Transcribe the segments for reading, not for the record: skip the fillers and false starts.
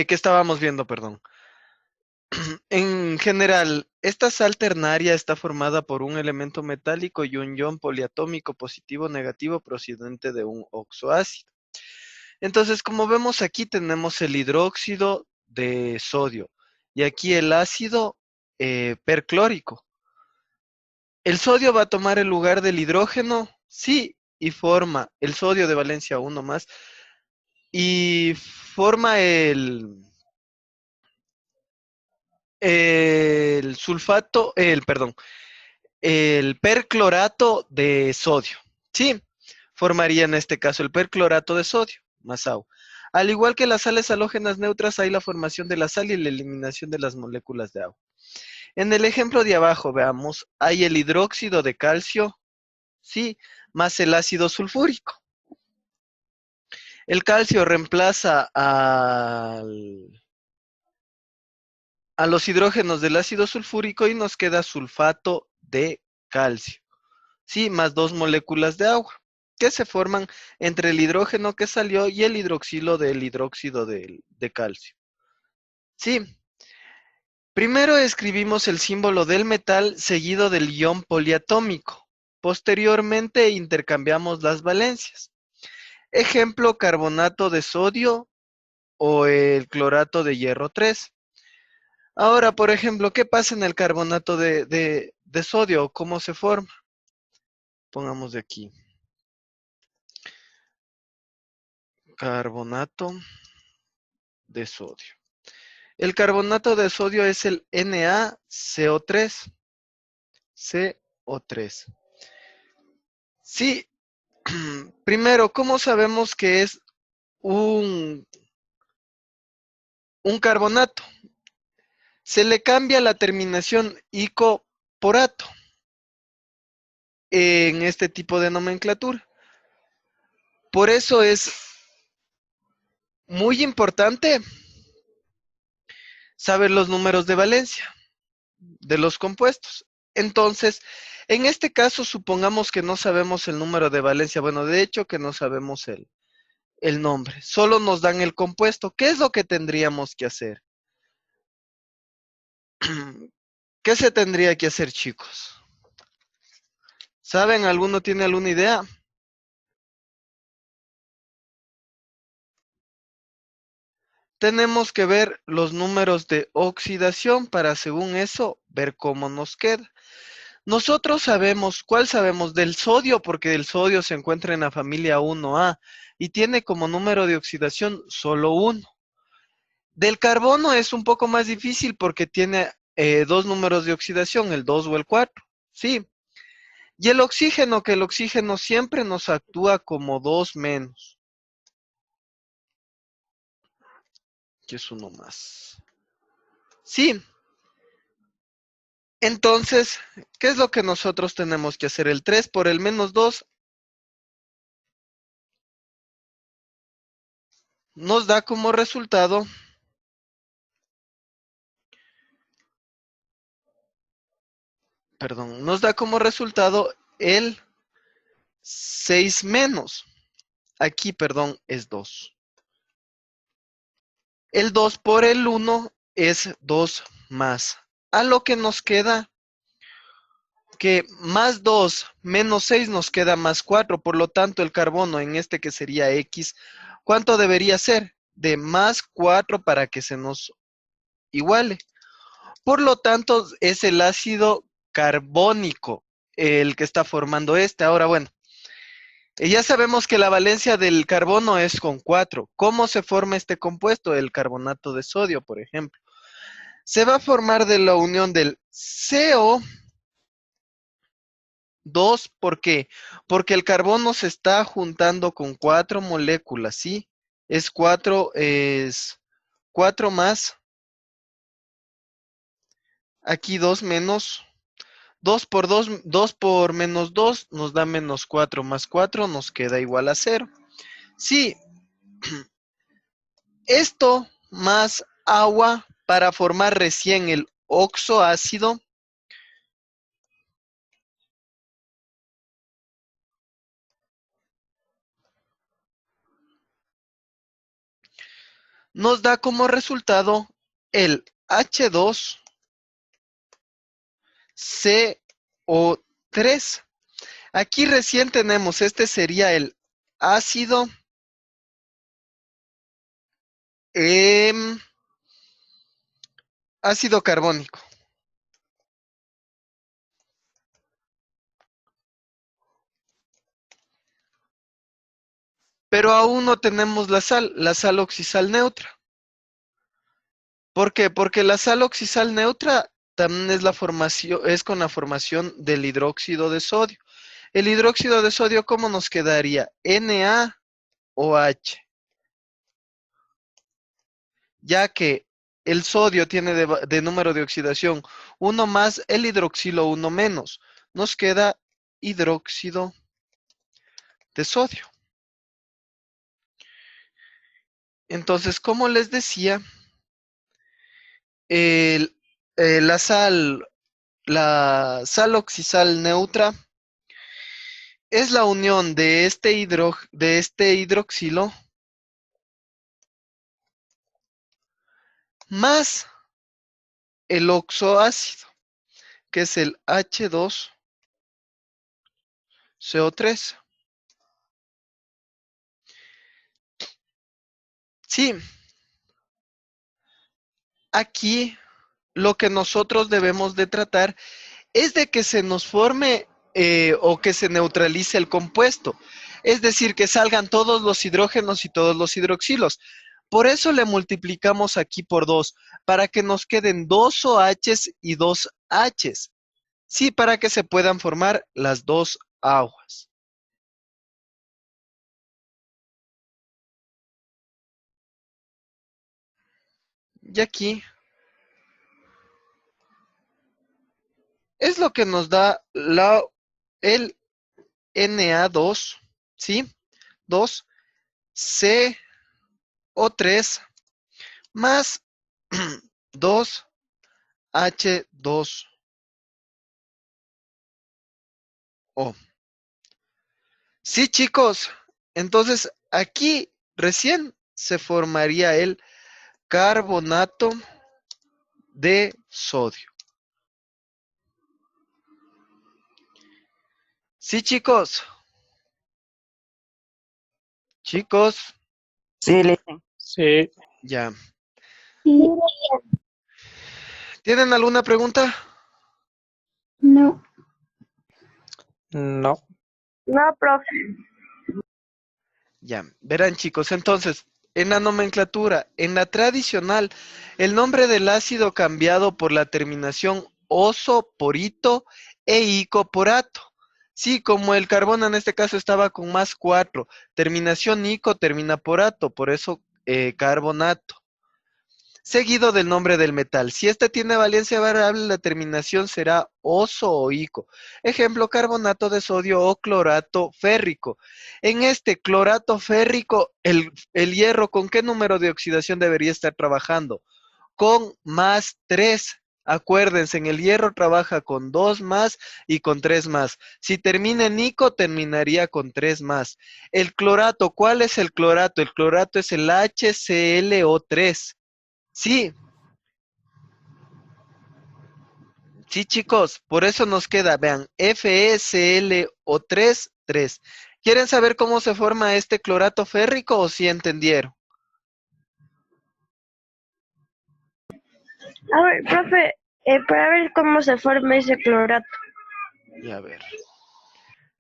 ¿Qué estábamos viendo, perdón? En general, esta sal ternaria está formada por un elemento metálico y un ion poliatómico positivo o negativo procedente de un oxoácido. Entonces, como vemos aquí, tenemos el hidróxido de sodio y aquí el ácido perclórico. ¿El sodio va a tomar el lugar del hidrógeno? Sí, y forma el sodio de valencia 1 más y forma el sulfato, perdón, el perclorato de sodio. Sí, formaría en este caso el perclorato de sodio, más agua. Al igual que las sales halógenas neutras, hay la formación de la sal y la eliminación de las moléculas de agua. En el ejemplo de abajo, veamos, hay el hidróxido de calcio, sí, más el ácido sulfúrico. El calcio reemplaza a los hidrógenos del ácido sulfúrico y nos queda sulfato de calcio. Sí, más dos moléculas de agua que se forman entre el hidrógeno que salió y el hidroxilo del hidróxido de calcio. Sí, primero escribimos el símbolo del metal seguido del ion poliatómico. Posteriormente intercambiamos las valencias. Ejemplo, carbonato de sodio o el clorato de hierro 3. Ahora, por ejemplo, ¿qué pasa en el carbonato de sodio? ¿Cómo se forma? Pongamos de aquí. Carbonato de sodio. El carbonato de sodio es el NaCO3. CO3. Sí, primero, ¿cómo sabemos que es un, un carbonato? Se le cambia la terminación ico por ato en este tipo de nomenclatura. Por eso es muy importante saber los números de valencia de los compuestos. Entonces, en este caso, supongamos que no sabemos el número de valencia. Bueno, de hecho que no sabemos el nombre. Solo nos dan el compuesto. ¿Qué es lo que tendríamos que hacer? ¿Qué se tendría que hacer, chicos? ¿Saben? ¿Alguno tiene alguna idea? Tenemos que ver los números de oxidación para, según eso, ver cómo nos queda. Nosotros sabemos, ¿cuál sabemos? Del sodio, porque el sodio se encuentra en la familia 1A y tiene como número de oxidación solo 1. Del carbono es un poco más difícil porque tiene dos números de oxidación, el 2 o el 4. Sí. Y el oxígeno, que el oxígeno siempre nos actúa como 2 menos, que es uno más. Sí. Entonces, ¿qué es lo que nosotros tenemos que hacer? El 3 por el menos 2 nos da como resultado, perdón, nos da como resultado el 6 menos. Aquí, perdón, es 2. El 2 por el 1 es 2 más. A lo que nos queda que más 2 menos 6 nos queda más 4. Por lo tanto, el carbono en este que sería X, ¿cuánto debería ser? De más 4 para que se nos iguale. Por lo tanto, es el ácido carbónico el que está formando este. Ahora, bueno, ya sabemos que la valencia del carbono es con 4. ¿Cómo se forma este compuesto? El carbonato de sodio, por ejemplo. Se va a formar de la unión del CO2. ¿Por qué? Porque el carbono se está juntando con 4 moléculas, ¿sí? Es 4 más, aquí 2 menos, 2 por 2, 2 por menos 2 nos da menos 4 más 4 nos queda igual a 0. Sí, esto más agua para formar recién el oxoácido. nos da como resultado el H2CO3. Aquí recién tenemos, este sería el ácido ácido carbónico. Pero aún no tenemos la sal oxisal neutra. ¿Por qué? Porque la sal oxisal neutra también es con la formación del hidróxido de sodio. El hidróxido de sodio, ¿cómo nos quedaría? NaOH. Ya que el sodio tiene de número de oxidación 1 más, el hidroxilo 1 menos. Nos queda hidróxido de sodio. Entonces, como les decía, el- eh, la sal, la sal oxisal neutra es la unión de este hidroxilo más el oxoácido, que es el H2CO3. Sí, aquí lo que nosotros debemos de tratar es de que se nos forme o que se neutralice el compuesto. Es decir, que salgan todos los hidrógenos y todos los hidroxilos. Por eso le multiplicamos aquí por 2, para que nos queden 2 OHs y 2 Hs. Sí, para que se puedan formar las dos aguas. Y aquí es lo que nos da el Na2, ¿sí? 2 CO3 más 2 H2O. Sí, chicos. Entonces, aquí recién se formaría el carbonato de sodio. Sí, chicos. Chicos, Sí, listen. Sí, ya. Sí, ¿Tienen alguna pregunta? no, no. No, profe. Ya. Verán, chicos, entonces, en la nomenclatura, en la tradicional, el nombre del ácido cambiado por la terminación oso, porito e ico-porato. Sí, como el carbono en este caso estaba con más 4, terminación ico, termina porato, por eso carbonato. Seguido del nombre del metal. Si este tiene valencia variable, la terminación será oso o ico. Ejemplo, carbonato de sodio o clorato férrico. En este clorato férrico, el hierro, ¿con qué número de oxidación debería estar trabajando? Con más 3. Acuérdense, en el hierro trabaja con 2 más y con 3 más. Si termina en ico, terminaría con 3 más. El clorato, ¿cuál es el clorato? El clorato es el HClO3. Sí, sí, chicos, por eso nos queda, vean, FeClO3, 3. ¿Quieren saber cómo se forma este clorato férrico o si entendieron? A ver, profe, para ver cómo se forma ese clorato. Y a ver.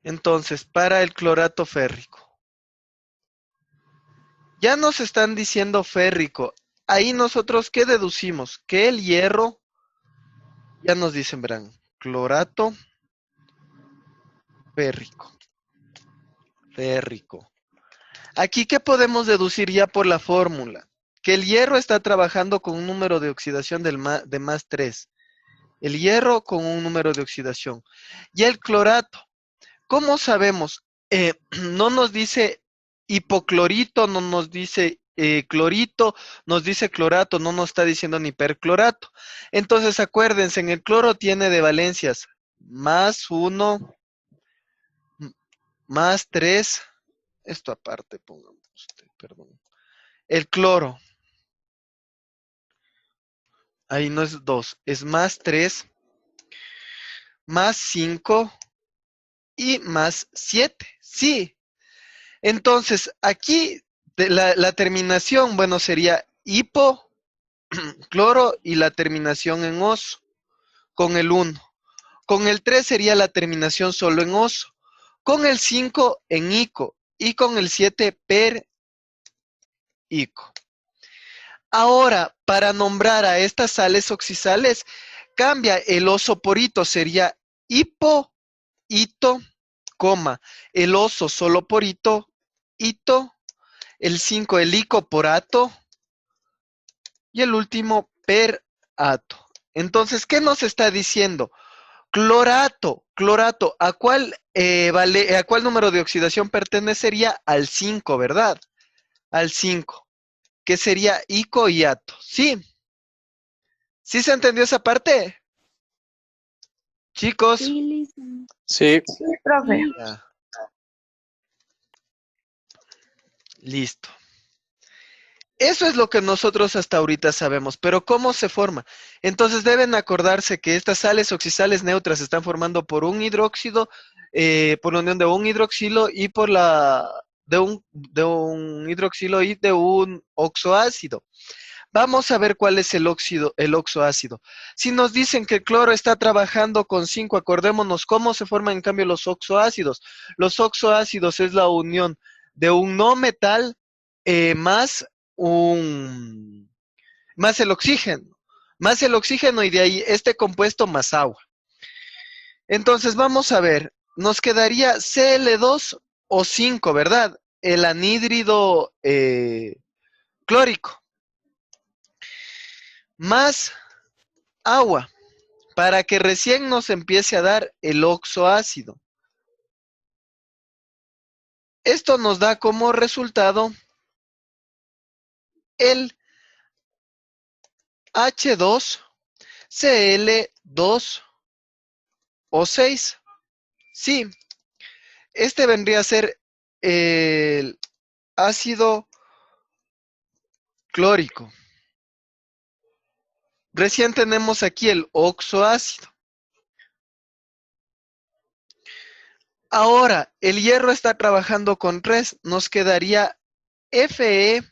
Entonces, para el clorato férrico. Ya nos están diciendo férrico. Ahí nosotros, ¿qué deducimos? Que el hierro, ya nos dicen, verán, clorato férrico. Férrico. Aquí, ¿qué podemos deducir ya por la fórmula? Que el hierro está trabajando con un número de oxidación de más 3. El hierro con un número de oxidación. Y el clorato, ¿cómo sabemos? No nos dice hipoclorito, no nos dice clorito, nos dice clorato, no nos está diciendo ni perclorato. Entonces, acuérdense, en el cloro tiene de valencias más 1, más 3. Esto aparte, pongamos, perdón. El cloro. ahí no es 2, es más 3, más 5 y más 7. Sí. Entonces, aquí la terminación, bueno, sería hipo, cloro y la terminación en oso, con el 1. Con el 3 sería la terminación solo en oso. Con el 5 en ico. Y con el 7 per ico. Ahora, para nombrar a estas sales oxisales, cambia el oso por hito. Sería hipo, hito, coma. El oso solo por hito, hito. El 5 el ico por ato. Y el último per ato. Entonces, ¿qué nos está diciendo? Clorato, clorato, ¿a cuál número de oxidación pertenecería? Al 5, ¿verdad? Al 5, que sería ico y ato. ¿Sí? ¿Sí se entendió esa parte? Chicos. Sí, listo. Sí. Sí, profe. Sí. Ya. Listo. Eso es lo que nosotros hasta ahorita sabemos, pero ¿cómo se forma? Entonces deben acordarse que estas sales oxisales neutras se están formando por un hidróxido, por la unión de un hidroxilo y por de un hidroxilo y de un oxoácido. Vamos a ver cuál es el oxoácido. Si nos dicen que el cloro está trabajando con 5, acordémonos cómo se forman en cambio los oxoácidos. Los oxoácidos es la unión de un no metal más más el oxígeno y de ahí este compuesto más agua. Entonces vamos a ver, nos quedaría Cl2 o 5, ¿verdad? El anhídrido clórico más agua para que recién nos empiece a dar el oxoácido. Esto nos da como resultado el H2Cl2O6. Sí, este vendría a ser el ácido clórico. Recién tenemos aquí el oxoácido. Ahora, el hierro está trabajando con 3. Nos quedaría FeOH3.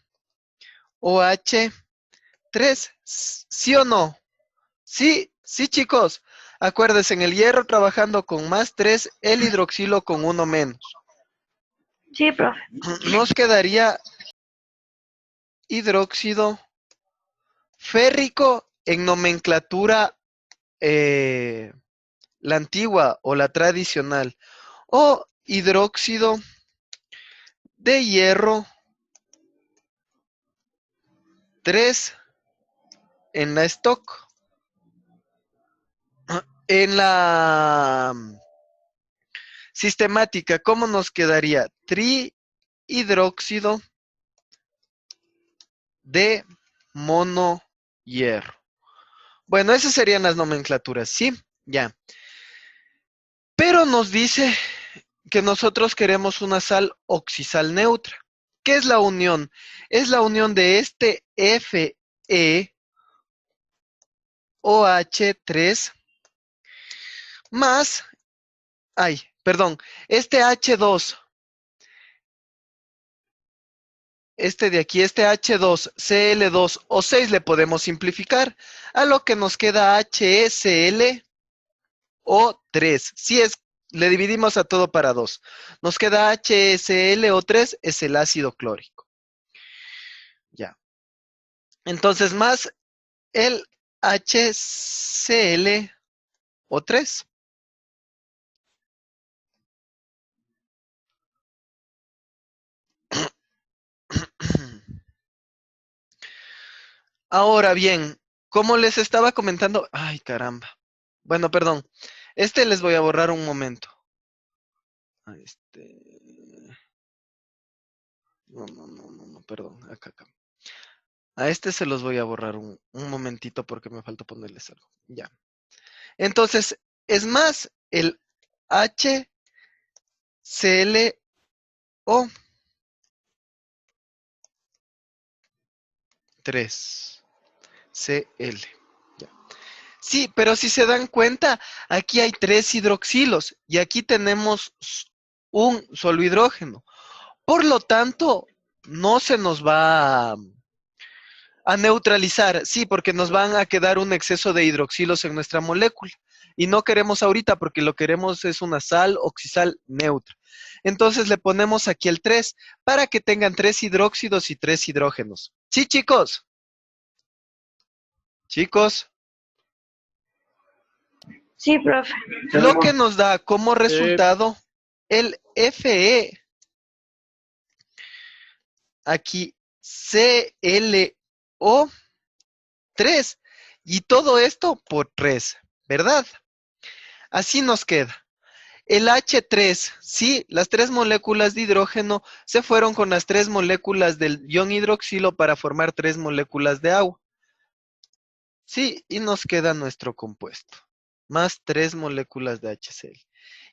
¿Sí o no? Sí, sí, chicos. Acuérdense, en el hierro trabajando con más 3, el hidroxilo con 1 menos. Sí, profe. Nos quedaría hidróxido férrico en nomenclatura la antigua o la tradicional. O hidróxido de hierro 3 en la stock. En la sistemática, ¿cómo nos quedaría? Trihidróxido de mono hierro. Bueno, esas serían las nomenclaturas, ¿sí? Ya. Pero nos dice que nosotros queremos una sal oxisal neutra. ¿Qué es la unión? Es la unión de este FeOH3 más, este H2, este de aquí, este H2Cl2O6 le podemos simplificar, a lo que nos queda HClO3. Si es, le dividimos a todo para 2. Nos queda HClO3, es el ácido clórico. Ya. Entonces, más el HClO3. Ahora bien, como les estaba comentando, ay caramba. Bueno, perdón. Este les voy a borrar un momento. No, perdón. Acá. A este se los voy a borrar un momentito porque me falta ponerles algo. Ya. Entonces, es más, el HClO3. Cl. Sí, pero si se dan cuenta, aquí hay 3 hidroxilos y aquí tenemos un solo hidrógeno. Por lo tanto, no se nos va a neutralizar, sí, porque nos van a quedar un exceso de hidroxilos en nuestra molécula. Y no queremos ahorita porque lo queremos es una sal oxisal neutra. Entonces le ponemos aquí el 3 para que tengan 3 hidróxidos y 3 hidrógenos. Sí, chicos. Chicos, Sí, profe. lo que nos da como Sí. resultado el Fe, aquí ClO3, y todo esto por 3, ¿verdad? Así nos queda. El H3, sí, las 3 moléculas de hidrógeno se fueron con las 3 moléculas del ion hidroxilo para formar 3 moléculas de agua. Sí, y nos queda nuestro compuesto, más 3 moléculas de HCl.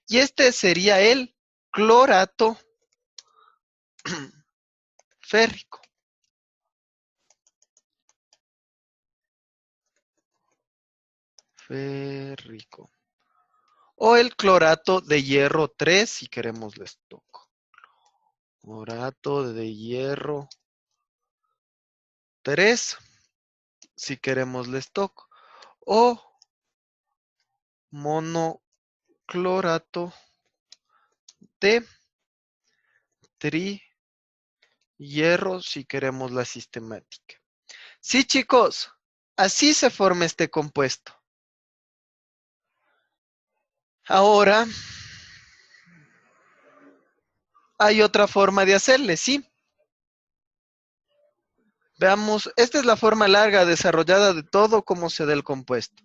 Y este sería el clorato férrico. Férrico. O el clorato de hierro 3, si queremos les toco. Clorato de hierro 3, si queremos les toco. O monoclorato de trihierro, si queremos la sistemática. Sí, chicos, así se forma este compuesto. Ahora, hay otra forma de hacerle, ¿sí? Veamos, esta es la forma larga desarrollada de todo cómo se da el compuesto.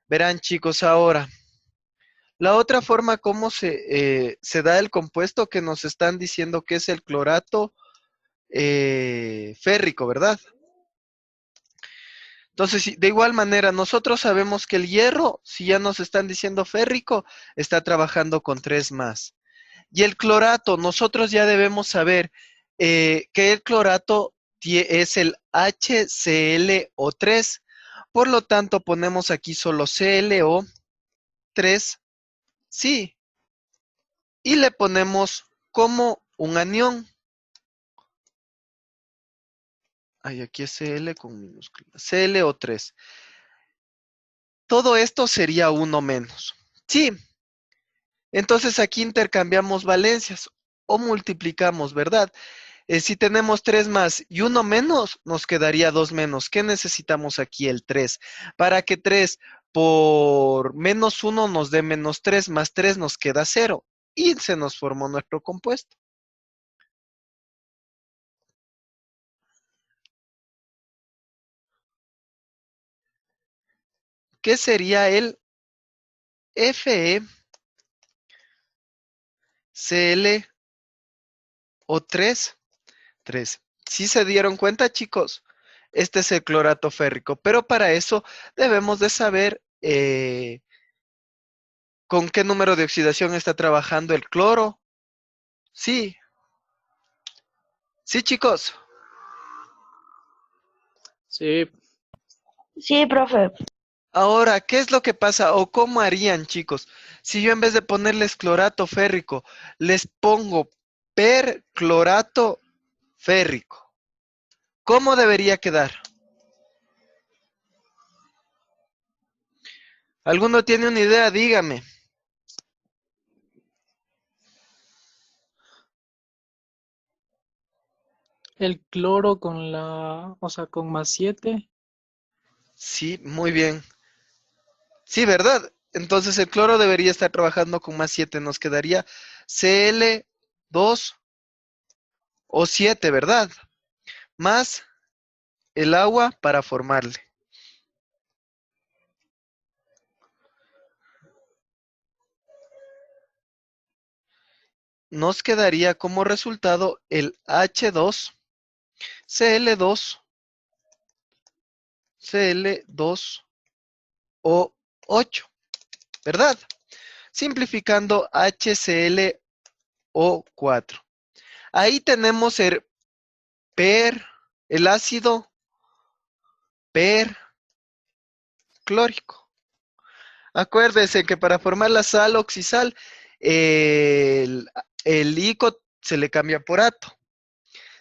Verán, chicos, ahora, la otra forma cómo se da el compuesto que nos están diciendo que es el clorato férrico, ¿verdad? Entonces, de igual manera, nosotros sabemos que el hierro, si ya nos están diciendo férrico, está trabajando con 3 más. Y el clorato, nosotros ya debemos saber que el clorato es el HClO3. Por lo tanto, ponemos aquí solo ClO3, sí, y le ponemos como un anión. Ay, aquí es Cl con minúscula. ClO3. Todo esto sería uno menos. Sí, entonces aquí intercambiamos valencias o multiplicamos, ¿verdad? Si tenemos 3 más y 1 menos, nos quedaría 2 menos. ¿Qué necesitamos aquí? El 3. Para que 3 por menos 1 nos dé menos 3, más 3 nos queda 0. Y se nos formó nuestro compuesto. ¿Qué sería el FeClO3? 3. ¿Sí se dieron cuenta, chicos? Este es el clorato férrico, pero para eso debemos de saber con qué número de oxidación está trabajando el cloro. Sí, sí, chicos. Sí. Sí, profe. Ahora, ¿qué es lo que pasa o cómo harían, chicos? Si yo en vez de ponerles clorato férrico, les pongo perclorato férrico, ¿cómo debería quedar? ¿Alguno tiene una idea? Dígame. El cloro con la, o sea, con +7. Sí, muy bien. Sí, ¿verdad? Entonces el cloro debería estar trabajando con más 7. Nos quedaría Cl2 o 7, ¿verdad? Más el agua para formarle. Nos quedaría como resultado el H2, Cl2, Cl2O8, ¿verdad? Simplificando HClO4. Ahí tenemos el ácido perclórico. Acuérdese que para formar la sal oxisal, el ico se le cambia por ato.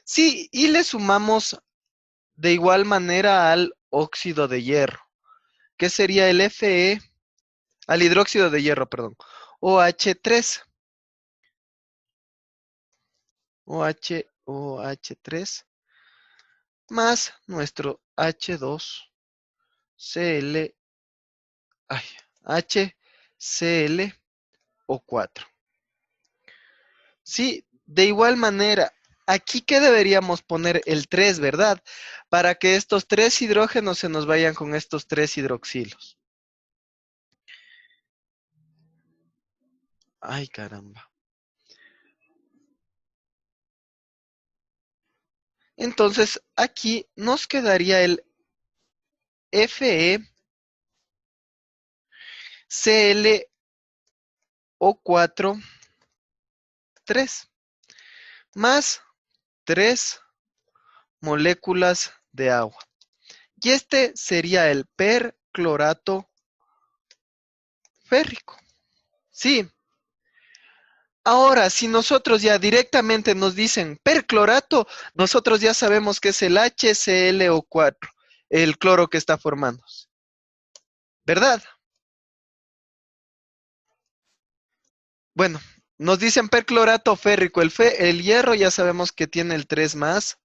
Sí, y le sumamos de igual manera al óxido de hierro, que sería el Fe, al hidróxido de hierro, perdón, OH3, OH3, más nuestro H2Cl, ay, HClO4. Sí, de igual manera, aquí que deberíamos poner el 3, ¿verdad? Para que estos 3 hidrógenos se nos vayan con estos 3 hidroxilos. Ay, caramba. Entonces, aquí nos quedaría el FeClO4, 3, más 3 moléculas de agua. Y este sería el perclorato férrico. Sí. Ahora, si nosotros ya directamente nos dicen perclorato, nosotros ya sabemos que es el HClO4, el cloro que está formándose. ¿Verdad? Bueno, nos dicen perclorato férrico. El hierro ya sabemos que tiene el 3 más.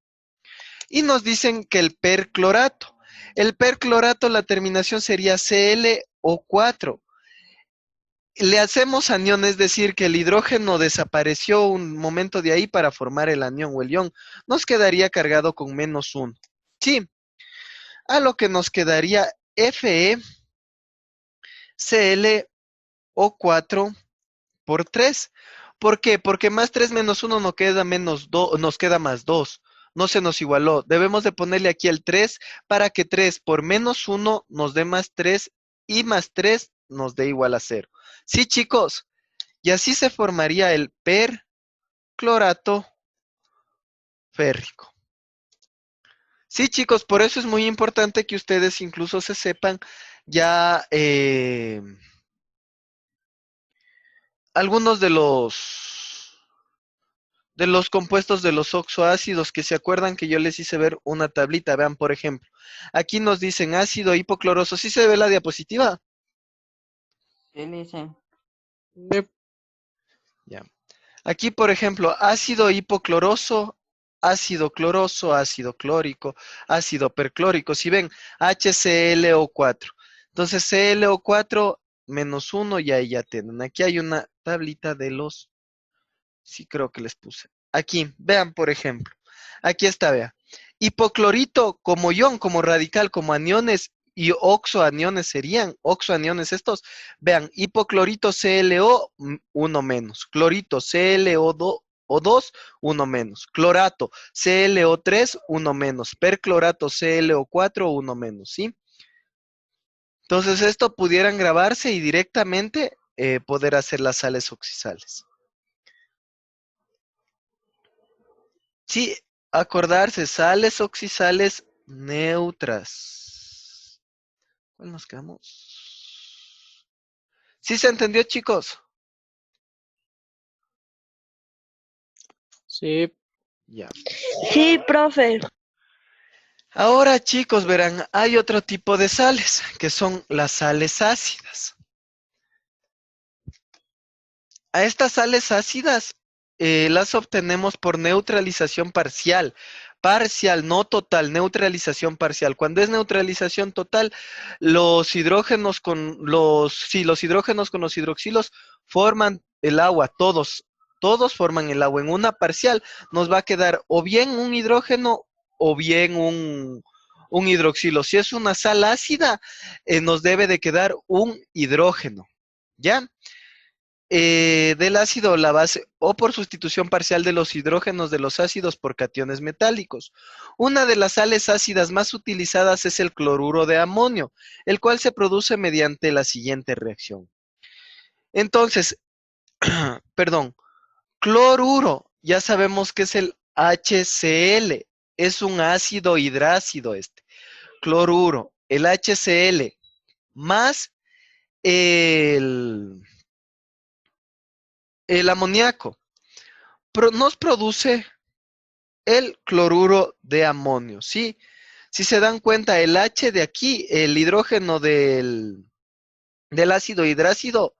Y nos dicen que el perclorato. El perclorato, la terminación sería ClO4. Le hacemos anión, es decir, que el hidrógeno desapareció un momento de ahí para formar el anión o el ion. Nos quedaría cargado con -1. Sí, a lo que nos quedaría FeClO4 por 3. ¿Por qué? Porque más 3 menos 1 nos queda, nos queda más 2. No se nos igualó. Debemos de ponerle aquí el 3 para que 3 por -1 nos dé más 3 y más 3 nos dé igual a 0. Sí, chicos. Y así se formaría el perclorato férrico. Sí, chicos, por eso es muy importante que ustedes incluso se sepan ya algunos de los compuestos de los oxoácidos, que se acuerdan que yo les hice ver una tablita. Vean, por ejemplo, aquí nos dicen ácido hipocloroso. ¿Sí se ve la diapositiva? ¿Qué le dicen? Ya. Aquí, por ejemplo, ácido hipocloroso, ácido cloroso, ácido clórico, ácido perclórico. Si ven, HClO4. Entonces, ClO4 menos 1 y ahí ya tienen. Aquí hay una tablita de los... Sí, creo que les puse. Aquí, vean, por ejemplo. Aquí está, vean. Hipoclorito como ion, como radical, como aniones y oxoaniones serían, oxoaniones estos. Vean, hipoclorito ClO, 1 menos. Clorito ClO2, 1 menos. Clorato ClO3, 1 menos. Perclorato ClO4, 1 menos, ¿sí? Entonces, esto pudieran grabarse y directamente poder hacer las sales oxisales. Sí, acordarse, sales oxisales neutras. ¿Cuál nos quedamos? ¿Sí se entendió, chicos? Sí, Ya. Sí, profe. Ahora, chicos, verán, hay otro tipo de sales, que son las sales ácidas. A estas sales ácidas las obtenemos por neutralización parcial. Parcial, no total, neutralización parcial. Cuando es neutralización total, los hidrógenos con los hidroxilos forman el agua, todos forman el agua. En una parcial nos va a quedar o bien un hidrógeno o bien un hidroxilo. Si es una sal ácida, nos debe de quedar un hidrógeno, ¿ya? Del ácido la base o por sustitución parcial de los hidrógenos de los ácidos por cationes metálicos. Una de las sales ácidas más utilizadas es el cloruro de amonio, el cual se produce mediante la siguiente reacción. Entonces, perdón, cloruro, ya sabemos que es el HCl, es un ácido hidrácido este. Cloruro, el HCl más el, el amoníaco nos produce el cloruro de amonio, ¿sí? Si se dan cuenta, el H de aquí, el hidrógeno del ácido hidrácido,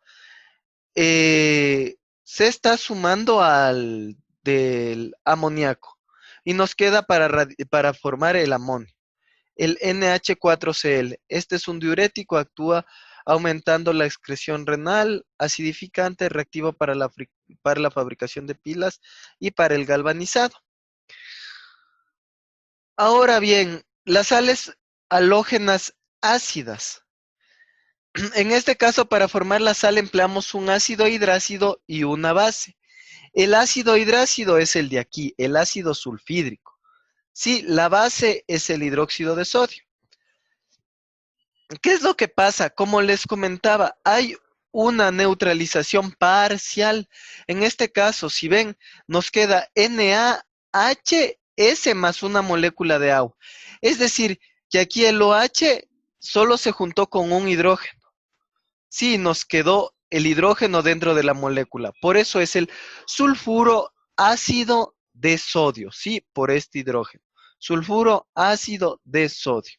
se está sumando al del amoníaco y nos queda para formar el amonio. El NH4Cl, este es un diurético, actúa aumentando la excreción renal, acidificante, reactivo para la fabricación de pilas y para el galvanizado. Ahora bien, las sales halógenas ácidas. En este caso, para formar la sal empleamos un ácido hidrácido y una base. El ácido hidrácido es el de aquí, el ácido sulfídrico. Sí, la base es el hidróxido de sodio. ¿Qué es lo que pasa? Como les comentaba, hay una neutralización parcial. En este caso, si ven, nos queda NaHS más una molécula de agua. Es decir, que aquí el OH solo se juntó con un hidrógeno. Sí, nos quedó el hidrógeno dentro de la molécula. Por eso es el sulfuro ácido de sodio. Sí, por este hidrógeno. Sulfuro ácido de sodio.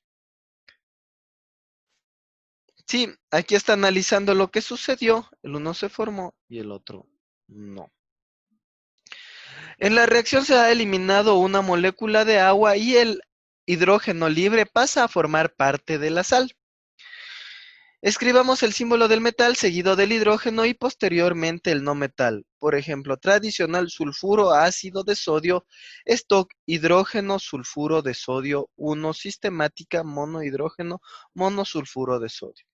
Sí, aquí está analizando lo que sucedió. El uno se formó y el otro no. En la reacción se ha eliminado una molécula de agua y el hidrógeno libre pasa a formar parte de la sal. Escribamos el símbolo del metal seguido del hidrógeno y posteriormente el no metal. Por ejemplo, tradicional sulfuro ácido de sodio, stock hidrógeno sulfuro de sodio 1, sistemática monohidrógeno monosulfuro de sodio.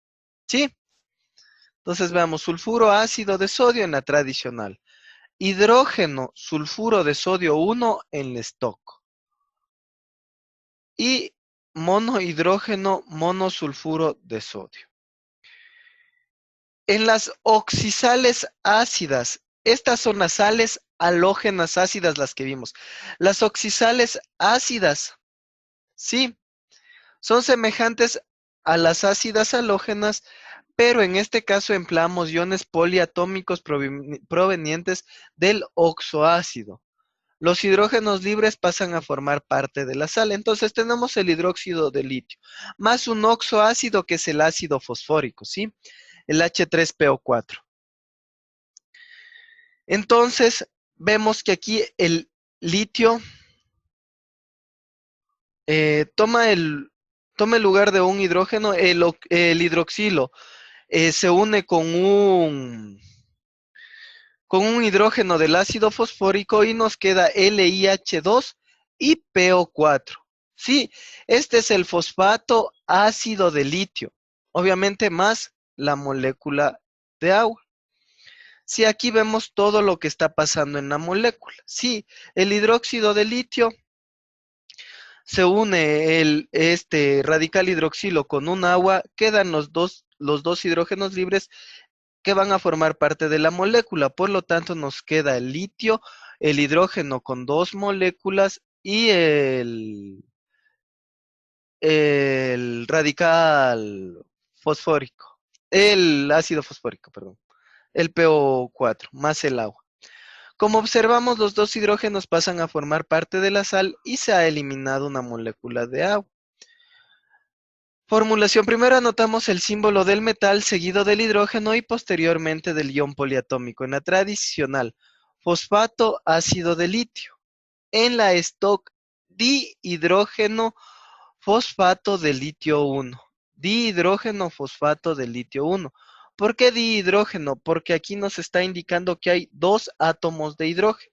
¿Sí? Entonces veamos, sulfuro ácido de sodio en la tradicional. Hidrógeno sulfuro de sodio 1 en la stock. Y monohidrógeno monosulfuro de sodio. En las oxisales ácidas, estas son las sales halógenas ácidas las que vimos. Las oxisales ácidas, sí, son semejantes a las ácidas halógenas, pero en este caso empleamos iones poliatómicos provenientes del oxoácido. Los hidrógenos libres pasan a formar parte de la sal. Entonces tenemos el hidróxido de litio, más un oxoácido que es el ácido fosfórico, ¿sí? El H3PO4. Entonces, vemos que aquí el litio toma el lugar de un hidrógeno, el hidroxilo se une con un hidrógeno del ácido fosfórico y nos queda LiH2 y PO4. Sí, este es el fosfato ácido de litio, obviamente más la molécula de agua. Sí, aquí vemos todo lo que está pasando en la molécula. Sí, el hidróxido de litio se une este radical hidroxilo con un agua, quedan los dos hidrógenos libres que van a formar parte de la molécula. Por lo tanto, nos queda el litio, el hidrógeno con dos moléculas y el radical fosfórico, el ácido fosfórico, perdón, el PO4 más el agua. Como observamos, los dos hidrógenos pasan a formar parte de la sal y se ha eliminado una molécula de agua. Formulación. Primero anotamos el símbolo del metal seguido del hidrógeno y posteriormente del ion poliatómico. En la tradicional, fosfato ácido de litio. En la stock, dihidrógeno fosfato de litio 1. Dihidrógeno fosfato de litio 1. ¿Por qué dihidrógeno? Porque aquí nos está indicando que hay dos átomos de hidrógeno.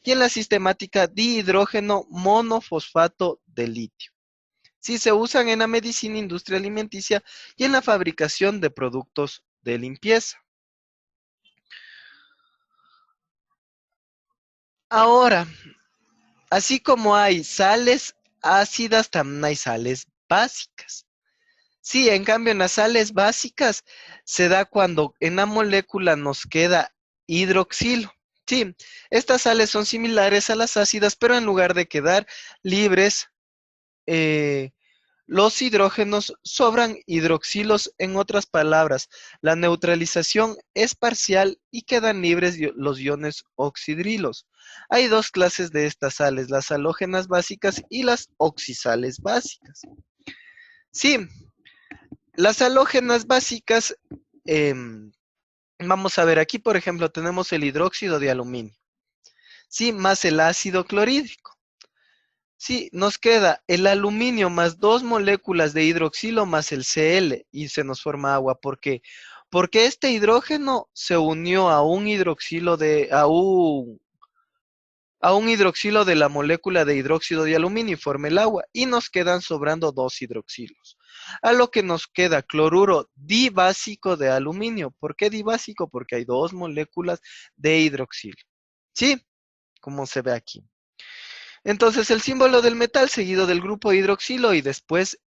Y en la sistemática, dihidrógeno monofosfato de litio. Sí, se usan en la medicina, industria alimenticia y en la fabricación de productos de limpieza. Ahora, así como hay sales ácidas, también hay sales básicas. Sí, en cambio, en las sales básicas se da cuando en la molécula nos queda hidroxilo. Sí, estas sales son similares a las ácidas, pero en lugar de quedar libres, los hidrógenos sobran hidroxilos. En otras palabras, la neutralización es parcial y quedan libres los iones oxidrilos. Hay dos clases de estas sales, las halógenas básicas y las oxisales básicas. Sí, las halógenas básicas, vamos a ver aquí, por ejemplo, tenemos el hidróxido de aluminio, sí, más el ácido clorhídrico. Sí, nos queda el aluminio más dos moléculas de hidroxilo más el Cl y se nos forma agua. ¿Por qué? Porque este hidrógeno se unió a un hidroxilo a un hidroxilo de la molécula de hidróxido de aluminio y forma el agua. Y nos quedan sobrando dos hidroxilos. A lo que nos queda cloruro dibásico de aluminio. ¿Por qué dibásico? Porque hay dos moléculas de hidroxilo. ¿Sí? Como se ve aquí. Entonces el símbolo del metal seguido del grupo hidroxilo y después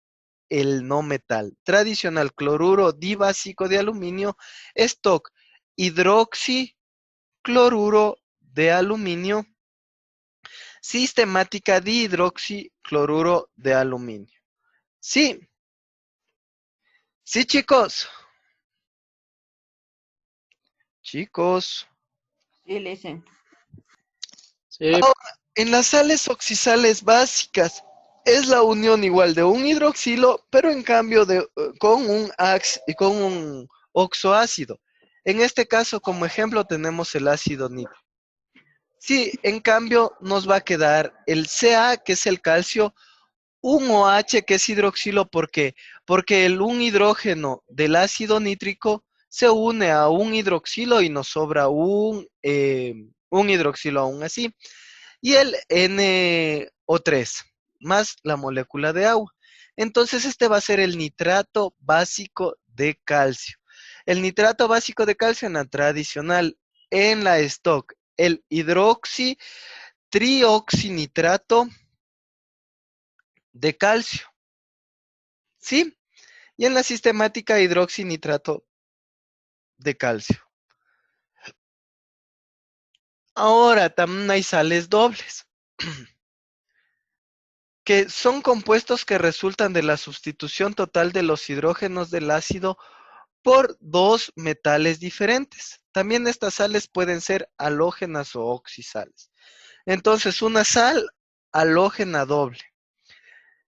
el no metal. Tradicional cloruro dibásico de aluminio, stock hidroxicloruro de aluminio, sistemática dihidroxicloruro de aluminio. Sí, sí chicos. Chicos. Sí, listen. Sí. En las sales oxisales básicas es la unión igual de un hidroxilo, pero en cambio con un oxoácido. En este caso, como ejemplo, tenemos el ácido nítrico. Sí, en cambio nos va a quedar el Ca, que es el calcio, un OH, que es hidroxilo. ¿Por qué? Porque un hidrógeno del ácido nítrico se une a un hidroxilo y nos sobra un hidroxilo aún así. Y el NO3, más la molécula de agua. Entonces este va a ser el nitrato básico de calcio. El nitrato básico de calcio en la tradicional, en la stock, el hidroxitrioxinitrato de calcio. ¿Sí? Y en la sistemática, hidroxinitrato de calcio. Ahora también hay sales dobles, que son compuestos que resultan de la sustitución total de los hidrógenos del ácido por dos metales diferentes. También estas sales pueden ser halógenas o oxisales. Entonces, una sal halógena doble.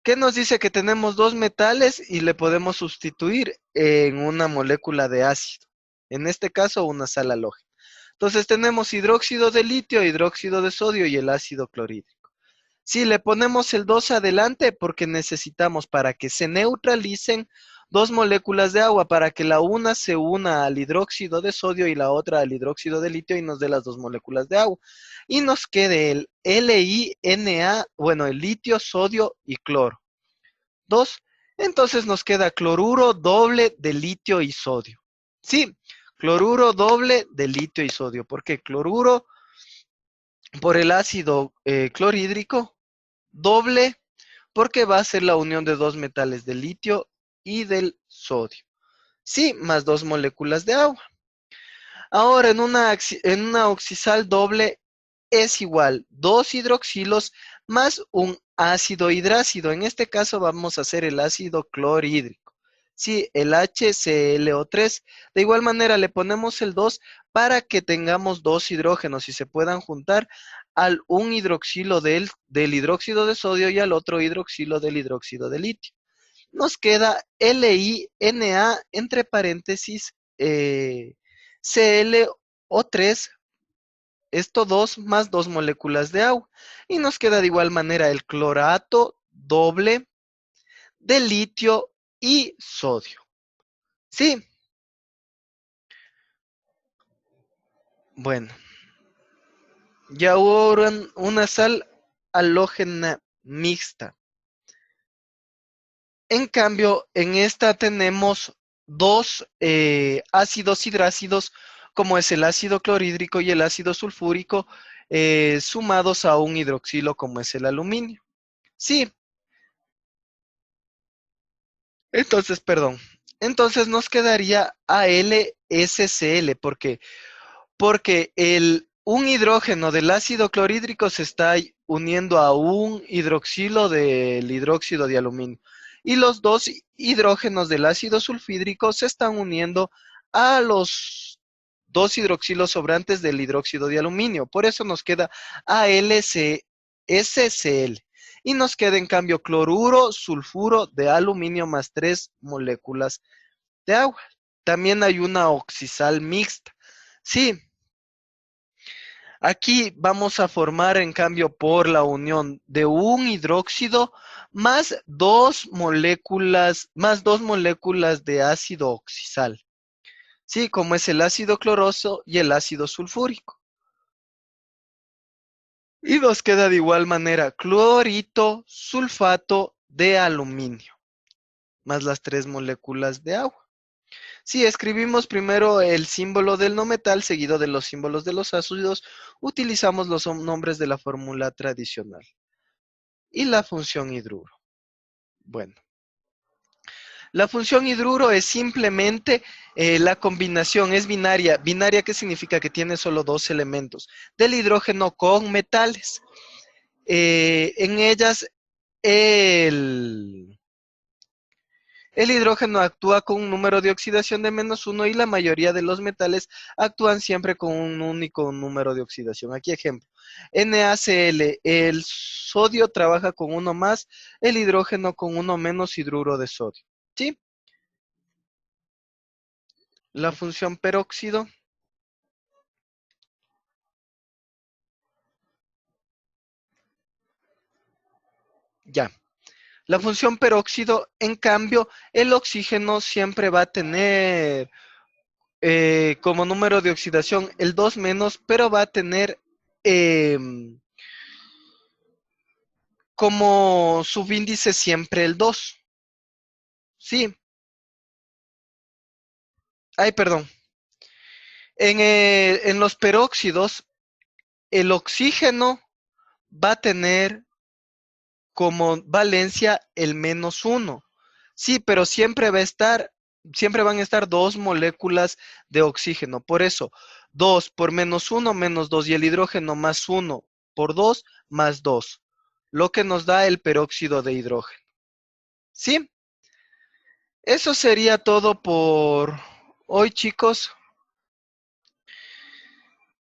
¿Qué nos dice? Que tenemos dos metales y le podemos sustituir en una molécula de ácido. En este caso, una sal halógena. Entonces tenemos hidróxido de litio, hidróxido de sodio y el ácido clorhídrico. Sí, le ponemos el 2 adelante porque necesitamos, para que se neutralicen, dos moléculas de agua, para que la una se una al hidróxido de sodio y la otra al hidróxido de litio y nos dé las dos moléculas de agua. Y nos quede el LiNa, bueno, el litio, sodio y cloro. 2. Entonces nos queda cloruro doble de litio y sodio. Sí, cloruro doble de litio y sodio. ¿Por qué? Cloruro por el ácido clorhídrico, doble porque va a ser la unión de dos metales del litio y del sodio. Sí, más dos moléculas de agua. Ahora, en una oxisal doble es igual dos hidroxilos más un ácido hidrácido. En este caso vamos a hacer el ácido clorhídrico. Sí, el HClO3. De igual manera le ponemos el 2 para que tengamos dos hidrógenos y se puedan juntar al un hidroxilo del hidróxido de sodio y al otro hidroxilo del hidróxido de litio. Nos queda LiNa entre paréntesis ClO3, esto 2 más dos moléculas de agua. Y nos queda de igual manera el clorato doble de litio y sodio. ¿Sí? Bueno. Y ahora una sal halógena mixta. En cambio, en esta tenemos dos ácidos hidrácidos, como es el ácido clorhídrico y el ácido sulfúrico, sumados a un hidroxilo, como es el aluminio. Sí. Entonces, perdón. Entonces nos quedaría AlSCl. ¿Por qué? Porque un hidrógeno del ácido clorhídrico se está uniendo a un hidroxilo del hidróxido de aluminio. y los dos hidrógenos del ácido sulfídrico se están uniendo a los dos hidroxilos sobrantes del hidróxido de aluminio. Por eso nos queda AlSCl. Y nos queda en cambio cloruro, sulfuro de aluminio más 3 moléculas de agua. También hay una oxisal mixta. Sí. Aquí vamos a formar en cambio por la unión de un hidróxido más dos moléculas de ácido oxisal. Sí, como es el ácido cloroso y el ácido sulfúrico. Y nos queda de igual manera clorito, sulfato de aluminio, más las 3 moléculas de agua. Si escribimos primero el símbolo del no metal seguido de los símbolos de los ácidos, utilizamos los nombres de la fórmula tradicional. Y la función hidruro. Bueno. La función hidruro es simplemente la combinación, es binaria. ¿Binaria qué significa? Que tiene solo dos elementos. Del hidrógeno con metales. En ellas el hidrógeno actúa con un número de oxidación de -1 y la mayoría de los metales actúan siempre con un único número de oxidación. Aquí ejemplo. NaCl, el sodio trabaja con 1 más, el hidrógeno con 1 menos hidruro de sodio. ¿Sí? La función peróxido. Ya. La función peróxido, en cambio, el oxígeno siempre va a tener como número de oxidación el 2 menos, pero va a tener como subíndice siempre el 2. Sí. Ay, perdón. En los peróxidos, el oxígeno va a tener como valencia el -1. Sí, pero siempre van a estar dos moléculas de oxígeno. Por eso, 2 por -1 menos 2 y el hidrógeno más 1 por 2 más 2. Lo que nos da el peróxido de hidrógeno. ¿Sí? Eso sería todo por hoy, chicos.